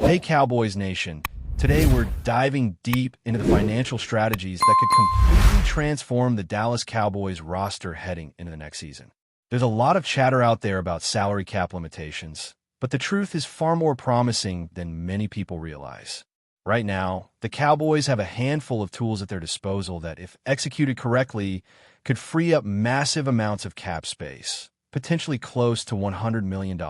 Hey Cowboys Nation, today we're diving deep into the financial strategies that could completely transform the Dallas Cowboys roster heading into the next season. There's a lot of chatter out there about salary cap limitations, but the truth is far more promising than many people realize. Right now, the Cowboys have a handful of tools at their disposal that, if executed correctly, could free up massive amounts of cap space, potentially close to $100 million.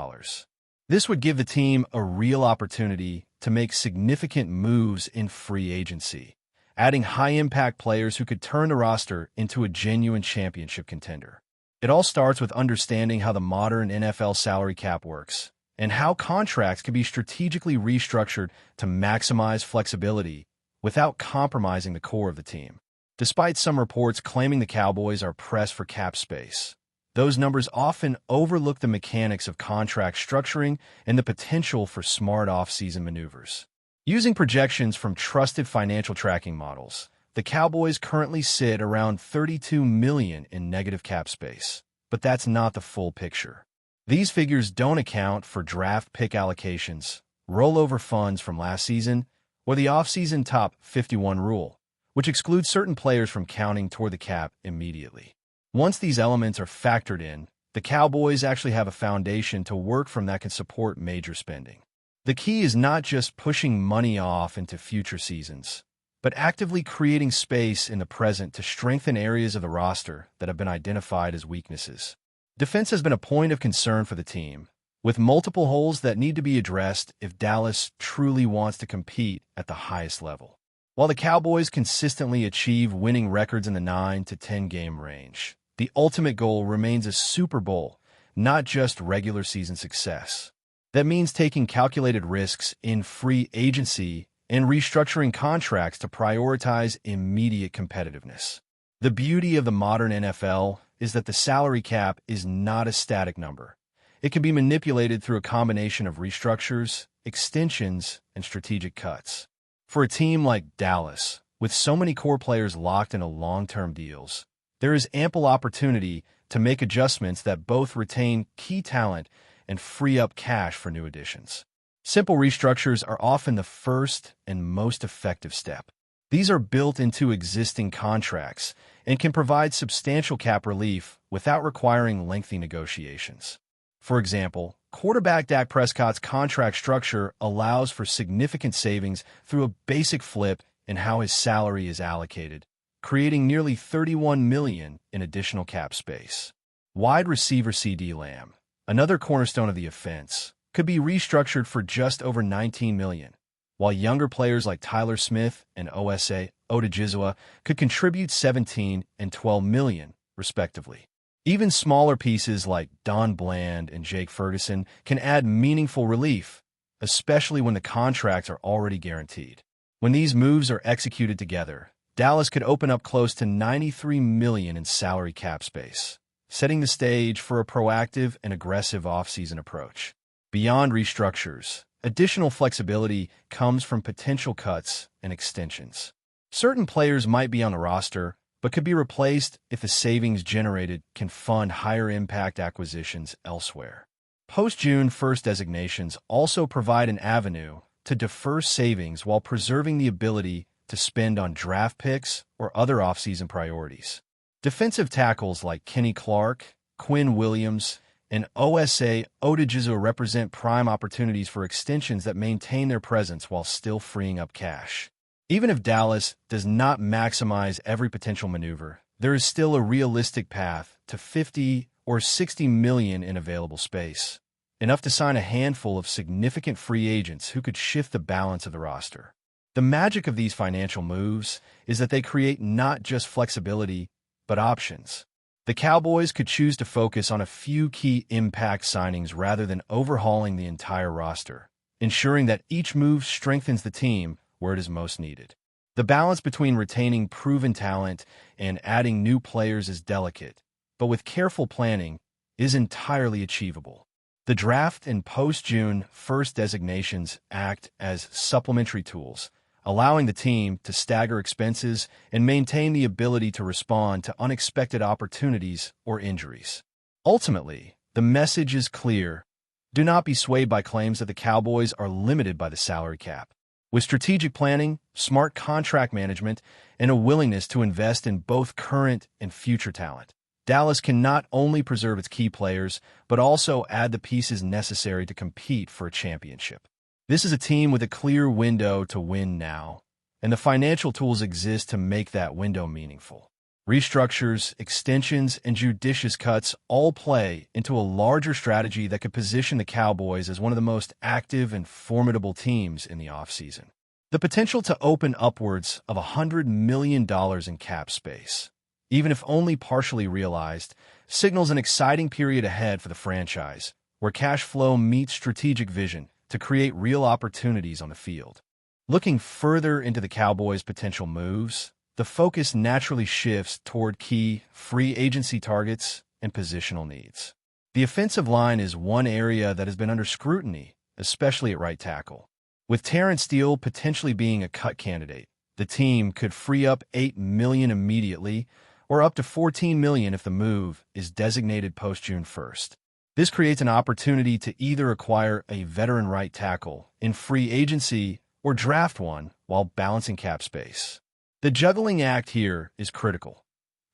This would give the team a real opportunity to make significant moves in free agency, adding high-impact players who could turn the roster into a genuine championship contender. It all starts with understanding how the modern NFL salary cap works and how contracts can be strategically restructured to maximize flexibility without compromising the core of the team. Despite some reports claiming the Cowboys are pressed for cap space, those numbers often overlook the mechanics of contract structuring and the potential for smart off-season maneuvers. Using projections from trusted financial tracking models, the Cowboys currently sit around $32 million in negative cap space, but that's not the full picture. These figures don't account for draft pick allocations, rollover funds from last season, or the off-season top 51 rule, which excludes certain players from counting toward the cap immediately. Once these elements are factored in, the Cowboys actually have a foundation to work from that can support major spending. The key is not just pushing money off into future seasons, but actively creating space in the present to strengthen areas of the roster that have been identified as weaknesses. Defense has been a point of concern for the team, with multiple holes that need to be addressed if Dallas truly wants to compete at the highest level. While the Cowboys consistently achieve winning records in the 9 to 10 game range, the ultimate goal remains a Super Bowl, not just regular season success. That means taking calculated risks in free agency and restructuring contracts to prioritize immediate competitiveness. The beauty of the modern NFL is that the salary cap is not a static number. It can be manipulated through a combination of restructures, extensions, and strategic cuts. For a team like Dallas, with so many core players locked into long-term deals, there is ample opportunity to make adjustments that both retain key talent and free up cash for new additions. Simple restructures are often the first and most effective step. These are built into existing contracts and can provide substantial cap relief without requiring lengthy negotiations. For example, quarterback Dak Prescott's contract structure allows for significant savings through a basic flip in how his salary is allocated, creating nearly $31 million in additional cap space. Wide receiver CeeDee Lamb, another cornerstone of the offense, could be restructured for just over $19 million, while younger players like Tyler Smith and Osa Odigizua could contribute $17 and $12 million, respectively. Even smaller pieces like Don Bland and Jake Ferguson can add meaningful relief, especially when the contracts are already guaranteed. When these moves are executed together, Dallas could open up close to $93 million in salary cap space, setting the stage for a proactive and aggressive offseason approach. Beyond restructures, additional flexibility comes from potential cuts and extensions. Certain players might be on the roster, but could be replaced if the savings generated can fund higher-impact acquisitions elsewhere. Post-June 1st designations also provide an avenue to defer savings while preserving the ability to spend on draft picks or other offseason priorities. Defensive tackles like Kenny Clark, Quinn Williams, and Osa Odigizua represent prime opportunities for extensions that maintain their presence while still freeing up cash. Even if Dallas does not maximize every potential maneuver, there is still a realistic path to $50 or $60 million in available space, enough to sign a handful of significant free agents who could shift the balance of the roster. The magic of these financial moves is that they create not just flexibility, but options. The Cowboys could choose to focus on a few key impact signings rather than overhauling the entire roster, ensuring that each move strengthens the team where it is most needed. The balance between retaining proven talent and adding new players is delicate, but with careful planning, is entirely achievable. The draft and post-June 1st designations act as supplementary tools, allowing the team to stagger expenses and maintain the ability to respond to unexpected opportunities or injuries. Ultimately, the message is clear. Do not be swayed by claims that the Cowboys are limited by the salary cap. With strategic planning, smart contract management, and a willingness to invest in both current and future talent, Dallas can not only preserve its key players, but also add the pieces necessary to compete for a championship. This is a team with a clear window to win now, and the financial tools exist to make that window meaningful. Restructures, extensions, and judicious cuts all play into a larger strategy that could position the Cowboys as one of the most active and formidable teams in the offseason. The potential to open upwards of $100 million in cap space, even if only partially realized, signals an exciting period ahead for the franchise, where cash flow meets strategic vision to create real opportunities on the field. Looking further into the Cowboys' potential moves, the focus naturally shifts toward key free agency targets and positional needs. The offensive line is one area that has been under scrutiny, especially at right tackle. With Terrence Steele potentially being a cut candidate, the team could free up $8 million immediately, or up to $14 million if the move is designated post-June 1st. This creates an opportunity to either acquire a veteran right tackle in free agency or draft one while balancing cap space. The juggling act here is critical.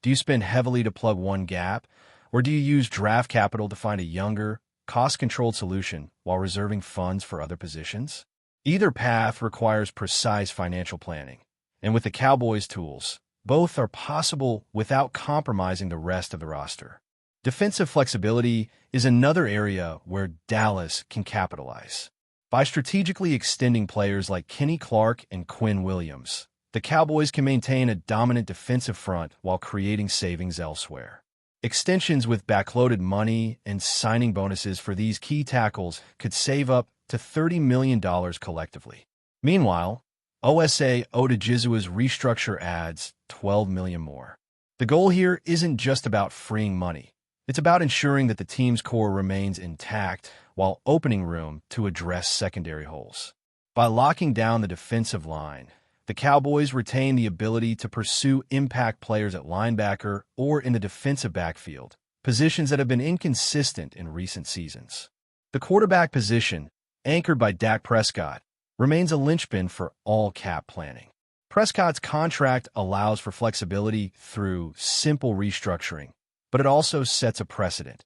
Do you spend heavily to plug one gap, or do you use draft capital to find a younger, cost-controlled solution while reserving funds for other positions? Either path requires precise financial planning, and with the Cowboys' tools, both are possible without compromising the rest of the roster. Defensive flexibility is another area where Dallas can capitalize. By strategically extending players like Kenny Clark and Quinn Williams, the Cowboys can maintain a dominant defensive front while creating savings elsewhere. Extensions with backloaded money and signing bonuses for these key tackles could save up to $30 million collectively. Meanwhile, Osa Odighizuwa's restructure adds $12 million more. The goal here isn't just about freeing money. It's about ensuring that the team's core remains intact while opening room to address secondary holes. By locking down the defensive line, the Cowboys retain the ability to pursue impact players at linebacker or in the defensive backfield, positions that have been inconsistent in recent seasons. The quarterback position, anchored by Dak Prescott, remains a linchpin for all cap planning. Prescott's contract allows for flexibility through simple restructuring, but it also sets a precedent.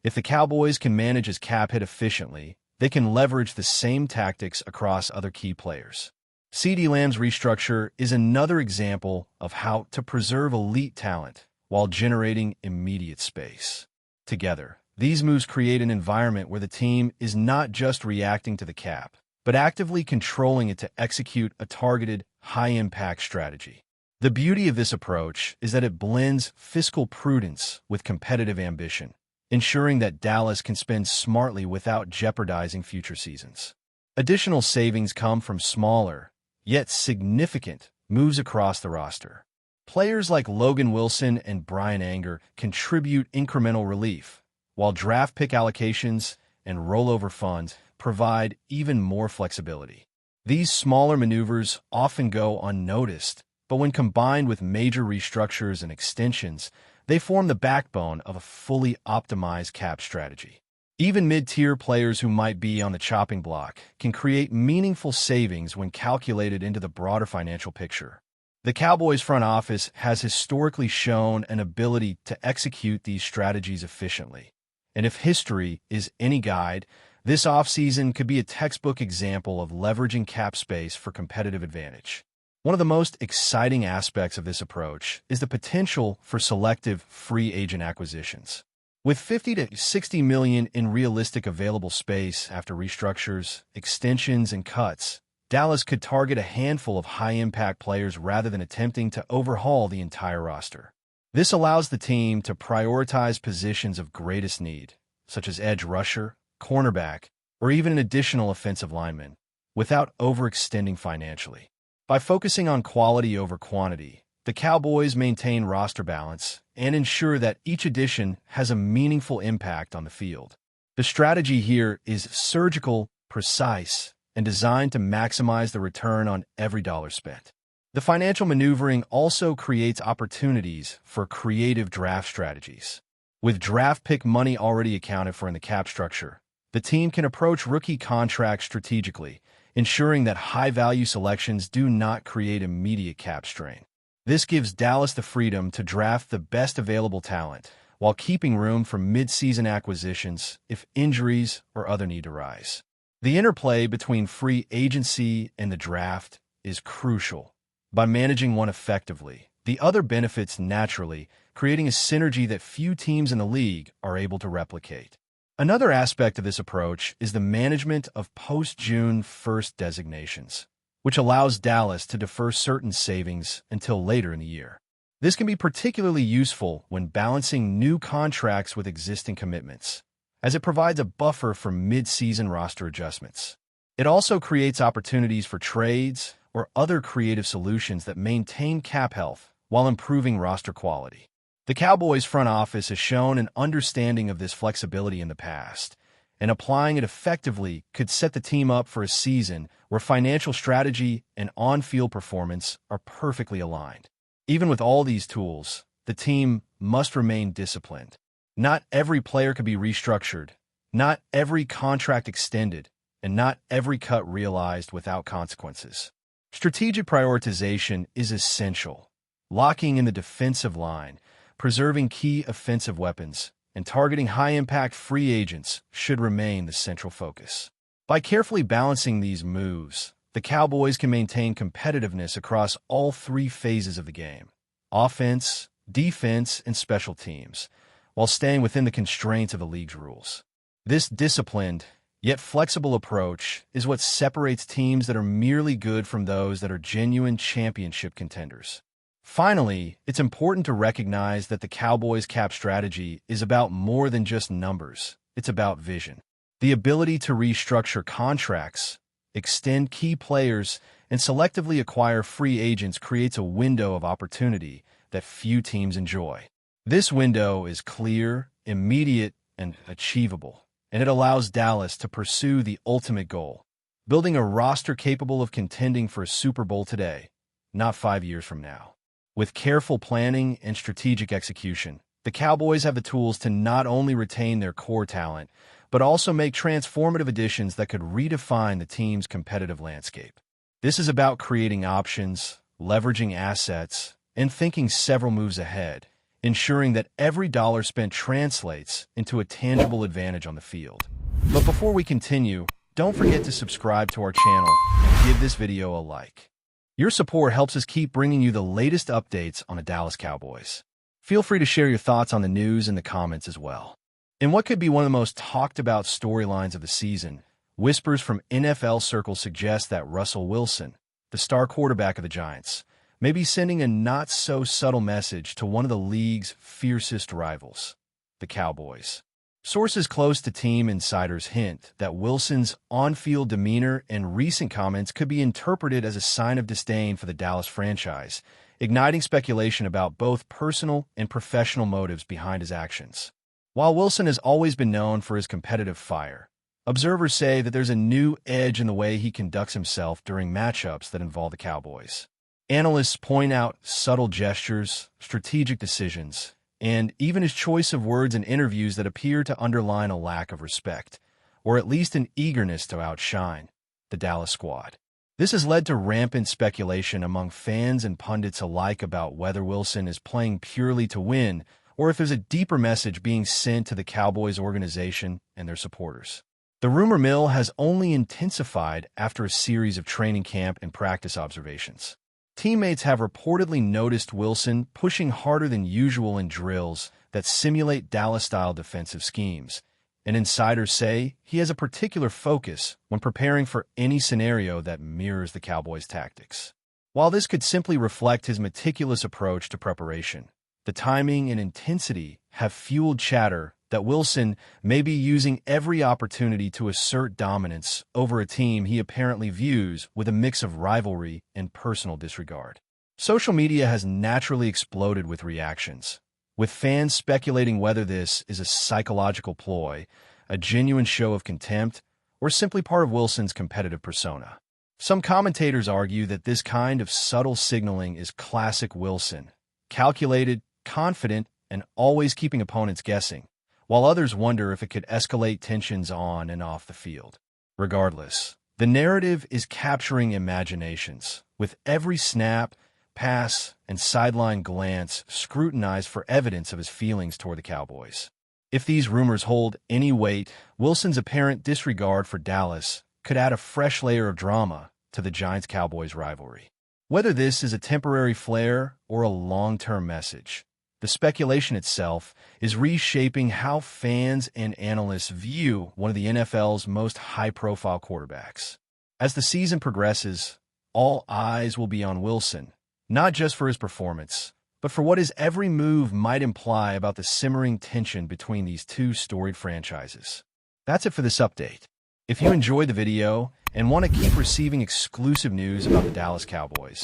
If the Cowboys can manage his cap hit efficiently, they can leverage the same tactics across other key players. CeeDee Lamb's restructure is another example of how to preserve elite talent while generating immediate space. Together, these moves create an environment where the team is not just reacting to the cap, but actively controlling it to execute a targeted, high-impact strategy. The beauty of this approach is that it blends fiscal prudence with competitive ambition, ensuring that Dallas can spend smartly without jeopardizing future seasons. Additional savings come from smaller, yet significant, moves across the roster. Players like Logan Wilson and Brian Anger contribute incremental relief, while draft pick allocations and rollover funds provide even more flexibility. These smaller maneuvers often go unnoticed, but when combined with major restructures and extensions, they form the backbone of a fully optimized cap strategy. Even mid-tier players who might be on the chopping block can create meaningful savings when calculated into the broader financial picture. The Cowboys front office has historically shown an ability to execute these strategies efficiently. And if history is any guide, this offseason could be a textbook example of leveraging cap space for competitive advantage. One of the most exciting aspects of this approach is the potential for selective free agent acquisitions. With $50 to $60 million in realistic available space after restructures, extensions, and cuts, Dallas could target a handful of high-impact players rather than attempting to overhaul the entire roster. This allows the team to prioritize positions of greatest need, such as edge rusher, cornerback, or even an additional offensive lineman, without overextending financially. By focusing on quality over quantity, the Cowboys maintain roster balance and ensure that each addition has a meaningful impact on the field. The strategy here is surgical, precise, and designed to maximize the return on every dollar spent. The financial maneuvering also creates opportunities for creative draft strategies. With draft pick money already accounted for in the cap structure, the team can approach rookie contracts strategically, ensuring that high-value selections do not create immediate cap strain. This gives Dallas the freedom to draft the best available talent, while keeping room for mid-season acquisitions if injuries or other need arise. The interplay between free agency and the draft is crucial. By managing one effectively, the other benefits naturally, creating a synergy that few teams in the league are able to replicate. Another aspect of this approach is the management of post-June 1st designations, which allows Dallas to defer certain savings until later in the year. This can be particularly useful when balancing new contracts with existing commitments, as it provides a buffer for mid-season roster adjustments. It also creates opportunities for trades or other creative solutions that maintain cap health while improving roster quality. The Cowboys front office has shown an understanding of this flexibility in the past, and applying it effectively could set the team up for a season where financial strategy and on-field performance are perfectly aligned. Even with all these tools, the team must remain disciplined. Not every player can be restructured, not every contract extended, and not every cut realized without consequences. Strategic prioritization is essential. Locking in the defensive line, preserving key offensive weapons, and targeting high-impact free agents should remain the central focus. By carefully balancing these moves, the Cowboys can maintain competitiveness across all three phases of the game: offense, defense, and special teams, while staying within the constraints of the league's rules. This disciplined, yet flexible approach is what separates teams that are merely good from those that are genuine championship contenders. Finally, it's important to recognize that the Cowboys' cap strategy is about more than just numbers. It's about vision. The ability to restructure contracts, extend key players, and selectively acquire free agents creates a window of opportunity that few teams enjoy. This window is clear, immediate, and achievable, and it allows Dallas to pursue the ultimate goal: building a roster capable of contending for a Super Bowl today, not 5 years from now. With careful planning and strategic execution, the Cowboys have the tools to not only retain their core talent, but also make transformative additions that could redefine the team's competitive landscape. This is about creating options, leveraging assets, and thinking several moves ahead, ensuring that every dollar spent translates into a tangible advantage on the field. But before we continue, don't forget to subscribe to our channel and give this video a like. Your support helps us keep bringing you the latest updates on the Dallas Cowboys. Feel free to share your thoughts on the news in the comments as well. In what could be one of the most talked about storylines of the season, whispers from NFL circles suggest that Russell Wilson, the star quarterback of the Giants, may be sending a not-so-subtle message to one of the league's fiercest rivals, the Cowboys. Sources close to team insiders hint that Wilson's on-field demeanor and recent comments could be interpreted as a sign of disdain for the Dallas franchise, igniting speculation about both personal and professional motives behind his actions. While Wilson has always been known for his competitive fire, observers say that there's a new edge in the way he conducts himself during matchups that involve the Cowboys. Analysts point out subtle gestures, strategic decisions, and even his choice of words in interviews that appear to underline a lack of respect, or at least an eagerness to outshine the Dallas squad. This has led to rampant speculation among fans and pundits alike about whether Wilson is playing purely to win, or if there's a deeper message being sent to the Cowboys organization and their supporters. The rumor mill has only intensified after a series of training camp and practice observations. Teammates have reportedly noticed Wilson pushing harder than usual in drills that simulate Dallas-style defensive schemes, and insiders say he has a particular focus when preparing for any scenario that mirrors the Cowboys' tactics. While this could simply reflect his meticulous approach to preparation, the timing and intensity have fueled chatter that Wilson may be using every opportunity to assert dominance over a team he apparently views with a mix of rivalry and personal disregard. Social media has naturally exploded with reactions, with fans speculating whether this is a psychological ploy, a genuine show of contempt, or simply part of Wilson's competitive persona. Some commentators argue that this kind of subtle signaling is classic Wilson, calculated, confident, and always keeping opponents guessing, while others wonder if it could escalate tensions on and off the field. Regardless, the narrative is capturing imaginations, with every snap, pass, and sideline glance scrutinized for evidence of his feelings toward the Cowboys. If these rumors hold any weight, Wilson's apparent disregard for Dallas could add a fresh layer of drama to the Giants-Cowboys rivalry. Whether this is a temporary flare or a long-term message, the speculation itself is reshaping how fans and analysts view one of the NFL's most high-profile quarterbacks. As the season progresses, all eyes will be on Wilson, not just for his performance, but for what his every move might imply about the simmering tension between these two storied franchises. That's it for this update. If you enjoyed the video and want to keep receiving exclusive news about the Dallas Cowboys,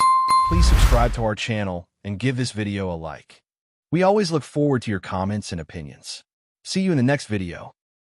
please subscribe to our channel and give this video a like. We always look forward to your comments and opinions. See you in the next video.